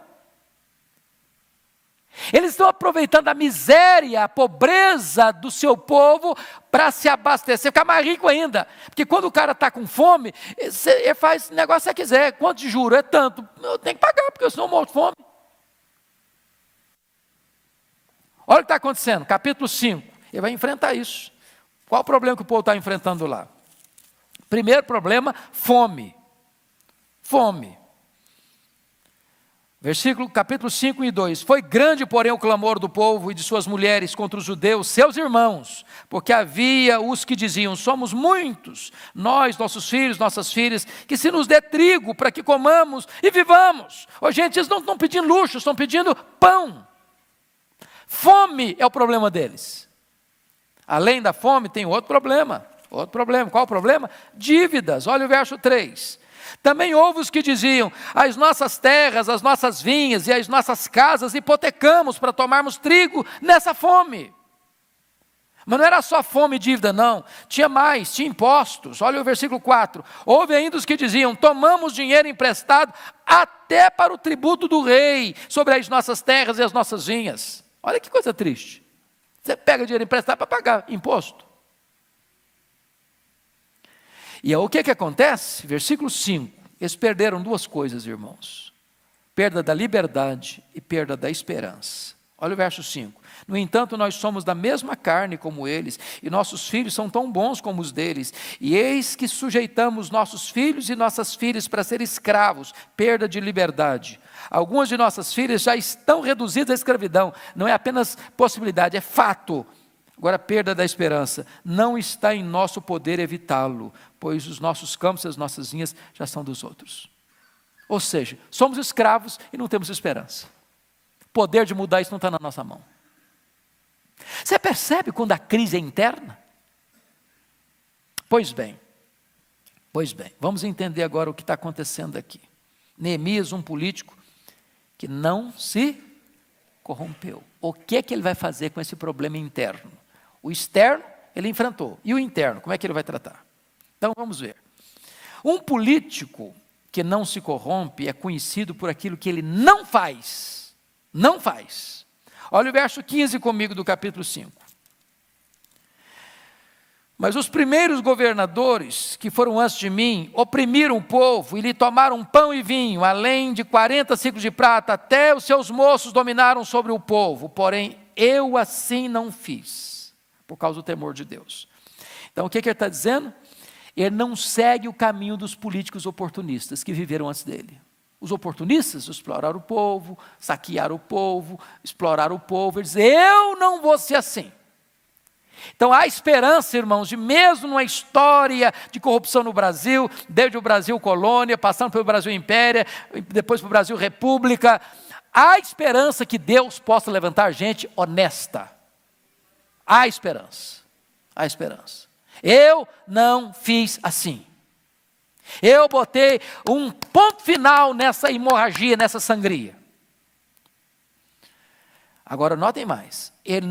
Speaker 2: Eles estão aproveitando a miséria, a pobreza do seu povo para se abastecer, ficar mais rico ainda. Porque quando o cara está com fome, ele faz o negócio que você quiser. Quanto de juro? É tanto. Eu tenho que pagar, porque senão eu morro de fome. Olha o que está acontecendo, capítulo 5, ele vai enfrentar isso. Qual o problema que o povo está enfrentando lá? Primeiro problema, fome. Fome. Capítulo 5 e 2. Foi grande, porém, o clamor do povo e de suas mulheres contra os judeus, seus irmãos, porque havia os que diziam: somos muitos, nós, nossos filhos, nossas filhas, que se nos dê trigo para que comamos e vivamos. Ô, gente, eles não estão pedindo luxo, estão pedindo pão. Fome é o problema deles. Além da fome, tem outro problema. Outro problema. Qual o problema? Dívidas. Olha o verso 3. Também houve os que diziam: as nossas terras, as nossas vinhas e as nossas casas hipotecamos para tomarmos trigo nessa fome. Mas não era só fome e dívida, não. Tinha mais, tinha impostos. Olha o versículo 4. Houve ainda os que diziam: tomamos dinheiro emprestado até para o tributo do rei sobre as nossas terras e as nossas vinhas. Olha que coisa triste. Você pega dinheiro emprestado para pagar imposto. E aí, o que acontece? Versículo 5. Eles perderam duas coisas, irmãos: perda da liberdade e perda da esperança. Olha o verso 5. No entanto, nós somos da mesma carne como eles, e nossos filhos são tão bons como os deles. E eis que sujeitamos nossos filhos e nossas filhas para ser escravos, perda de liberdade. Algumas de nossas filhas já estão reduzidas à escravidão. Não é apenas possibilidade, é fato. Agora, perda da esperança. Não está em nosso poder evitá-lo, pois os nossos campos e as nossas vinhas já são dos outros. Ou seja, somos escravos e não temos esperança. O poder de mudar isso não está na nossa mão. Você percebe quando a crise é interna? Pois bem, vamos entender agora o que está acontecendo aqui. Neemias, um político que não se corrompeu. O que é que ele vai fazer com esse problema interno? O externo ele enfrentou, e o interno, como é que ele vai tratar? Então vamos ver. Um político que não se corrompe é conhecido por aquilo que ele não faz. Não faz. Olha o verso 15 comigo do capítulo 5. Mas os primeiros governadores que foram antes de mim oprimiram o povo e lhe tomaram pão e vinho, além de 40 ciclos de prata, até os seus moços dominaram sobre o povo. Porém, eu assim não fiz, por causa do temor de Deus. Então, o que ele está dizendo? Ele não segue o caminho dos políticos oportunistas que viveram antes dele. Os oportunistas exploraram o povo, saquearam o povo, exploraram o povo. Ele diz, eu não vou ser assim. Então há esperança, irmãos, de mesmo numa história de corrupção no Brasil, desde o Brasil colônia, passando pelo Brasil império, depois para o Brasil república, há esperança que Deus possa levantar gente honesta. Há esperança. Há esperança. Eu não fiz assim. Eu botei um ponto final nessa hemorragia, nessa sangria. Agora notem mais, ele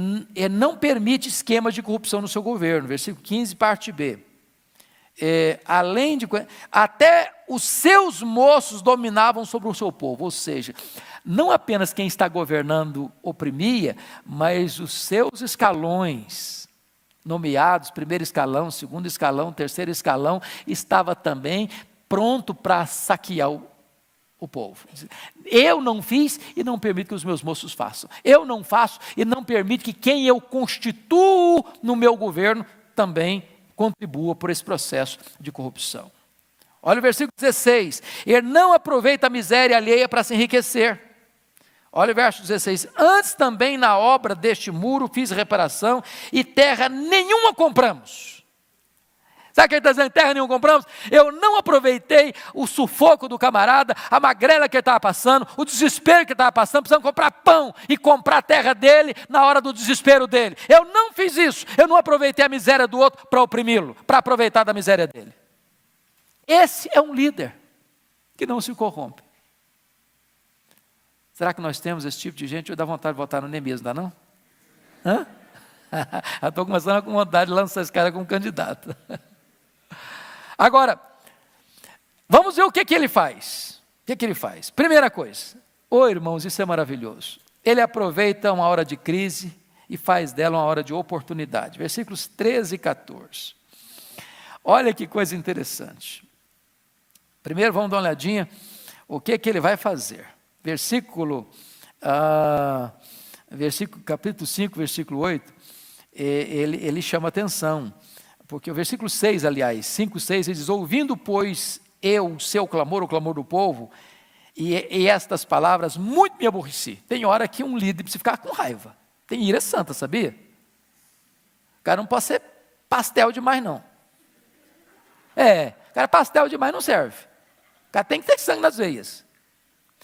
Speaker 2: não permite esquemas de corrupção no seu governo, versículo 15, parte B. Até os seus moços dominavam sobre o seu povo, ou seja, não apenas quem está governando oprimia, mas os seus escalões, nomeados, primeiro escalão, segundo escalão, terceiro escalão, estava também pronto para saquear o povo. Eu não fiz e não permito que os meus moços façam. Eu não faço e não permito que quem eu constituo no meu governo também contribua por esse processo de corrupção. Olha o versículo 16. Ele não aproveita a miséria alheia para se enriquecer. Olha o verso 16. Antes também na obra deste muro fiz reparação e terra nenhuma compramos. Sabe o que ele está dizendo? Terra nenhuma compramos? Eu não aproveitei o sufoco do camarada, a magrela que ele estava passando, o desespero que ele estava passando, precisando comprar pão e comprar a terra dele na hora do desespero dele. Eu não fiz isso. Eu não aproveitei a miséria do outro para oprimi-lo, para aproveitar da miséria dele. Esse é um líder que não se corrompe. Será que nós temos esse tipo de gente? Eu dá vontade de votar no Neemias, não dá não? Hã? Eu estou começando com vontade de lançar esse cara como candidato. Agora, vamos ver o que ele faz. O que ele faz? Primeira coisa, irmãos, isso é maravilhoso. Ele aproveita uma hora de crise e faz dela uma hora de oportunidade. Versículos 13 e 14. Olha que coisa interessante. Primeiro vamos dar uma olhadinha o que ele vai fazer. Capítulo 5, versículo 8, ele chama atenção, porque o versículo 6, aliás, 5, 6, ele diz, ouvindo, pois, eu o seu clamor, o clamor do povo, e estas palavras, muito me aborreci. Tem hora que um líder precisa ficar com raiva. Tem ira santa, sabia? O cara não pode ser pastel demais, não. Cara, pastel demais não serve. O cara tem que ter sangue nas veias.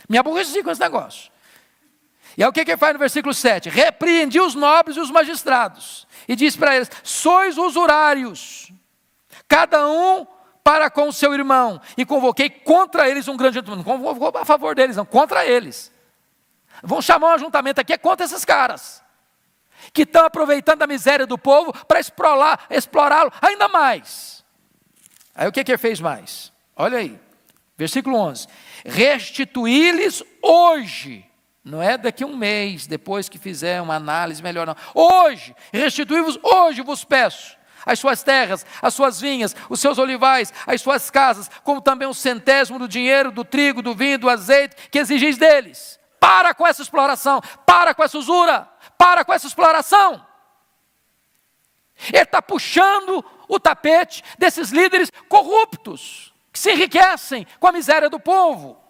Speaker 2: Me aborreci com esse negócio. E é o que ele faz no versículo 7. Repreendi os nobres e os magistrados. E diz para eles, sois usurários, cada um para com o seu irmão. E convoquei contra eles um grande... Não convocou a favor deles, não, contra eles. Vão chamar um ajuntamento aqui, contra esses caras. Que estão aproveitando a miséria do povo para explorá-lo ainda mais. Aí o que ele fez mais? Olha aí. Versículo 11. Restituí-lhes hoje, não é daqui a um mês, depois que fizer uma análise melhor, não. Hoje, restituí-vos hoje, vos peço, as suas terras, as suas vinhas, os seus olivais, as suas casas, como também o 100º do dinheiro, do trigo, do vinho, do azeite, que exigis deles, para com essa exploração, para com essa usura, para com essa exploração. Ele está puxando o tapete desses líderes corruptos, que se enriquecem com a miséria do povo.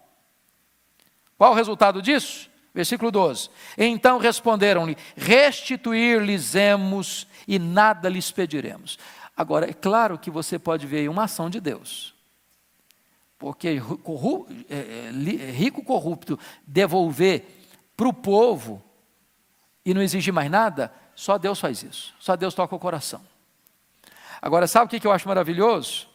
Speaker 2: Qual o resultado disso? Versículo 12. Então responderam-lhe: restituir-lhes-emos e nada lhes pediremos. Agora, é claro que você pode ver aí uma ação de Deus. Porque rico corrupto devolver para o povo e não exigir mais nada, só Deus faz isso. Só Deus toca o coração. Agora, sabe o que eu acho maravilhoso?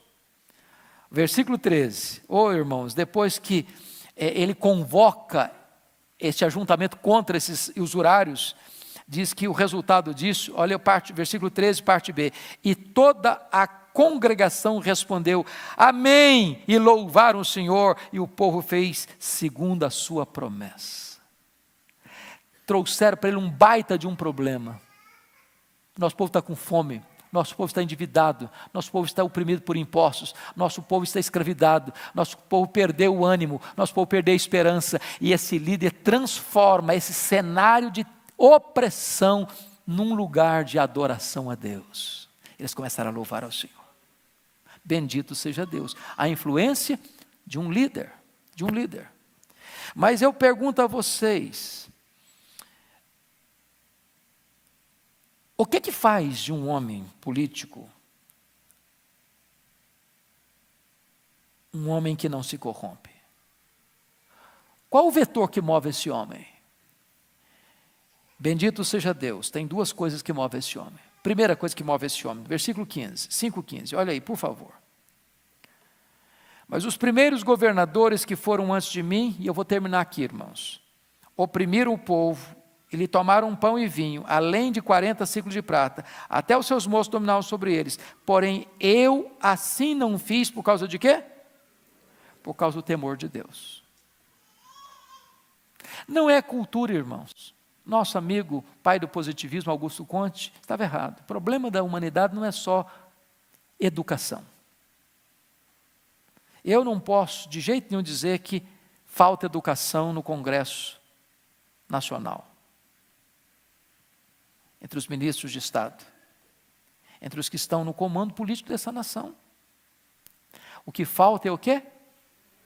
Speaker 2: Versículo 13. Irmãos, depois que ele convoca este ajuntamento contra esses usurários, diz que o resultado disso, olha versículo 13, parte B. E toda a congregação respondeu: amém, e louvaram o Senhor, e o povo fez segundo a sua promessa. Trouxeram para ele um baita de um problema. Nosso povo está com fome, nosso povo está endividado, nosso povo está oprimido por impostos, nosso povo está escravizado, nosso povo perdeu o ânimo, nosso povo perdeu a esperança, e esse líder transforma esse cenário de opressão num lugar de adoração a Deus. Eles começaram a louvar ao Senhor. Bendito seja Deus. A influência de um líder, Mas eu pergunto a vocês, o que faz de um homem político um homem que não se corrompe? Qual o vetor que move esse homem? Bendito seja Deus. Tem duas coisas que movem esse homem. Primeira coisa que move esse homem, versículo 15, 5:15, olha aí, por favor. Mas os primeiros governadores que foram antes de mim, e eu vou terminar aqui, irmãos, oprimiram o povo, e lhe tomaram pão e vinho, além de 40 ciclos de prata, até os seus moços dominavam sobre eles. Porém, eu assim não fiz por causa de quê? Por causa do temor de Deus. Não é cultura, irmãos. Nosso amigo, pai do positivismo, Augusto Conte, estava errado. O problema da humanidade não é só educação. Eu não posso, de jeito nenhum, dizer que falta educação no Congresso Nacional. Entre os ministros de Estado. Entre os que estão no comando político dessa nação. O que falta é o quê?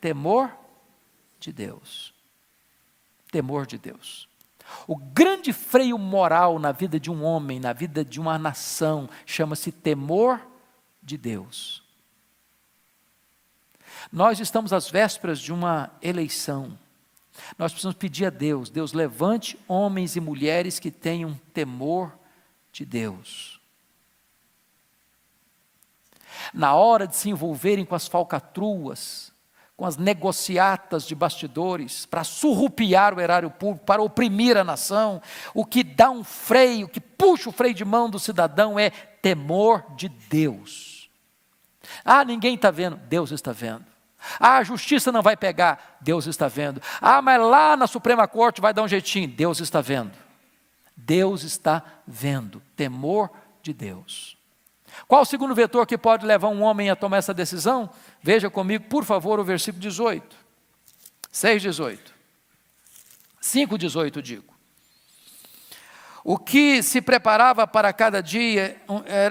Speaker 2: Temor de Deus. Temor de Deus. O grande freio moral na vida de um homem, na vida de uma nação, chama-se temor de Deus. Nós estamos às vésperas de uma eleição. Nós precisamos pedir a Deus, Deus levante homens e mulheres que tenham temor de Deus. Na hora de se envolverem com as falcatruas, com as negociatas de bastidores, para surrupiar o erário público, para oprimir a nação, o que dá um freio, o que puxa o freio de mão do cidadão é temor de Deus. Ninguém está vendo, Deus está vendo. A justiça não vai pegar, Deus está vendo. Mas lá na Suprema Corte vai dar um jeitinho, Deus está vendo. Deus está vendo, temor de Deus. Qual o segundo vetor que pode levar um homem a tomar essa decisão? Veja comigo, por favor, o versículo 18. 6:18. 5:18, digo. O que se preparava para cada dia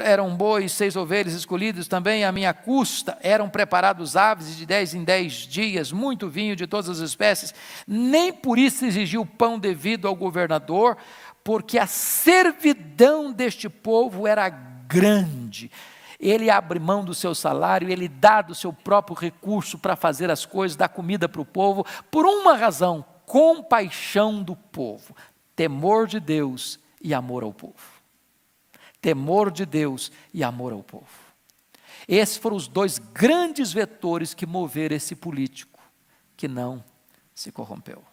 Speaker 2: eram bois, 6 ovelhas escolhidas também à minha custa, eram preparados aves de 10 em 10 dias, muito vinho de todas as espécies, nem por isso exigiu pão devido ao governador, porque a servidão deste povo era grande. Ele abre mão do seu salário, ele dá do seu próprio recurso para fazer as coisas, dá comida para o povo, por uma razão: compaixão do povo, temor de Deus e amor ao povo. Temor de Deus e amor ao povo. Esses foram os dois grandes vetores que moveram esse político, que não se corrompeu.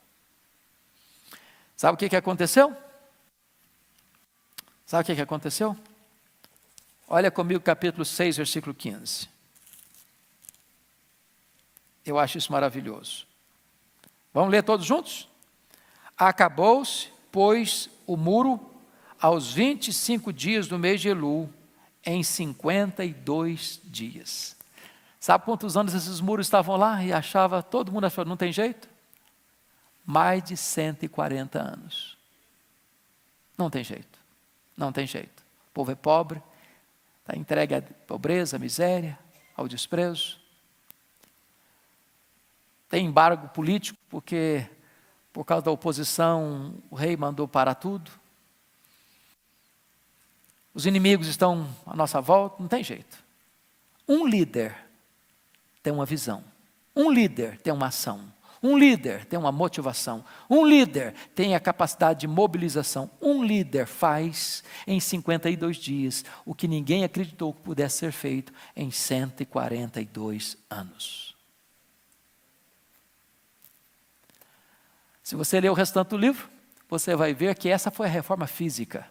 Speaker 2: Sabe o que aconteceu? Sabe o que aconteceu? Olha comigo capítulo 6, versículo 15. Eu acho isso maravilhoso. Vamos ler todos juntos? Acabou-se, pois, o muro aos 25 dias do mês de Elul, em 52 dias. Sabe quantos anos esses muros estavam lá? E todo mundo achou, não tem jeito? mais de 140 anos. Não tem jeito, não tem jeito. O povo é pobre, está entregue à pobreza, à miséria, ao desprezo. Tem embargo político, porque por causa da oposição o rei mandou parar tudo. Os inimigos estão à nossa volta, não tem jeito. Um líder tem uma visão, um líder tem uma ação, um líder tem uma motivação, um líder tem a capacidade de mobilização, um líder faz em 52 dias o que ninguém acreditou que pudesse ser feito em 142 anos. Se você ler o restante do livro, você vai ver que essa foi a reforma física.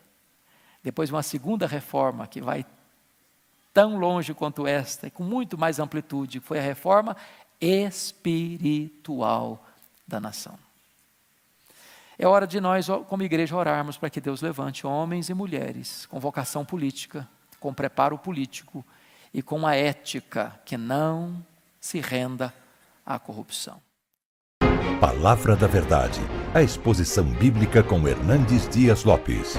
Speaker 2: Depois uma segunda reforma que vai tão longe quanto esta e com muito mais amplitude, foi a reforma espiritual da nação. É hora de nós, como igreja, orarmos para que Deus levante homens e mulheres com vocação política, com preparo político e com a ética que não se renda à corrupção.
Speaker 1: Palavra da Verdade, a exposição bíblica com Hernandes Dias Lopes.